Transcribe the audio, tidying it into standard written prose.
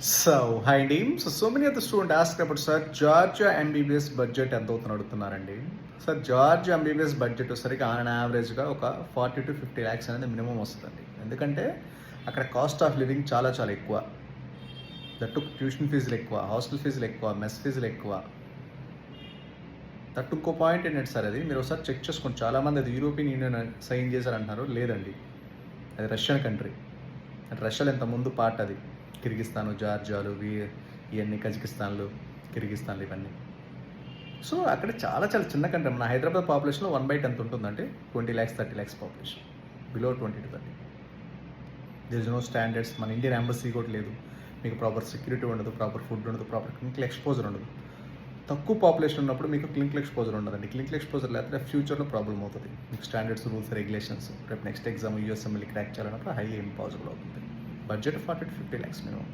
Hi అండి. So many of the student ask about sir Georgia MBBS budget ఎంత అవుతుందని అడుగుతున్నారండి. సార్ జార్జియా ఎంబీబీఎస్ బడ్జెట్ వచ్చేసరికి on యావరేజ్గా ఒక 40-50 lakhs అనేది మినిమం వస్తుందండి. ఎందుకంటే అక్కడ కాస్ట్ ఆఫ్ లివింగ్ చాలా చాలా ఎక్కువ. దట్టు ట్యూషన్ ఫీజులు ఎక్కువ, హాస్టల్ ఫీజులు ఎక్కువ, మెస్ ఫీజులు ఎక్కువ. దట్టు ఇంకో పాయింట్ ఏంటంటే సార్, అది మీరు ఒకసారి చెక్ చేసుకోండి. చాలామంది అది యూరోపియన్ యూనియన్ సైన్ చేశారంటున్నారు. లేదండి, అది రష్యన్ కంట్రీ. అంటే రష్యాలో ఇంత ముందు పార్ట్ అది. కిర్గిస్తాను, జార్జియాలు, ఇవన్నీ కజకిస్తాన్లు, కిర్గిస్తాన్లు ఇవన్నీ. సో అక్కడ చాలా చాలా చిన్న కంట్రీ. మన హైదరాబాద్ పాపులేషన్లో 1/10 ఉంటుందంటే 20 lakhs 30 lakhs population. Below 20 to 30. There is no standards. మన ఇండియన్ ఎంబసీ కూడా లేదు. మీకు ప్రాపర్ సెక్యూరిటీ ఉండదు, ప్రాపర్ ఫుడ్ ఉండదు, ప్రాపర్ క్లినికల్ ఎక్స్పోజర్ ఉండదు. తక్కువ పాపులేషన్ ఉన్నప్పుడు మీకు క్లినికల్ ఎక్స్పోజర్ ఉండదండి. క్లినికల్ ఎక్స్పోజర్ లేకపోతే ఫ్యూచర్లో ప్రాబ్లం అవుతుంది. మీకు స్టాండర్డ్స్, రూల్స్, రెగ్యులేషన్స్ రేపు నెక్స్ట్ ఎగ్జామ్ యూఎస్ఎంఎల్ని క్రాక్ చేయాలన్నప్పుడు హైలీ ఇంపాసిబుల్ అవుతుంది. Budget 40-50 lakhs minimum.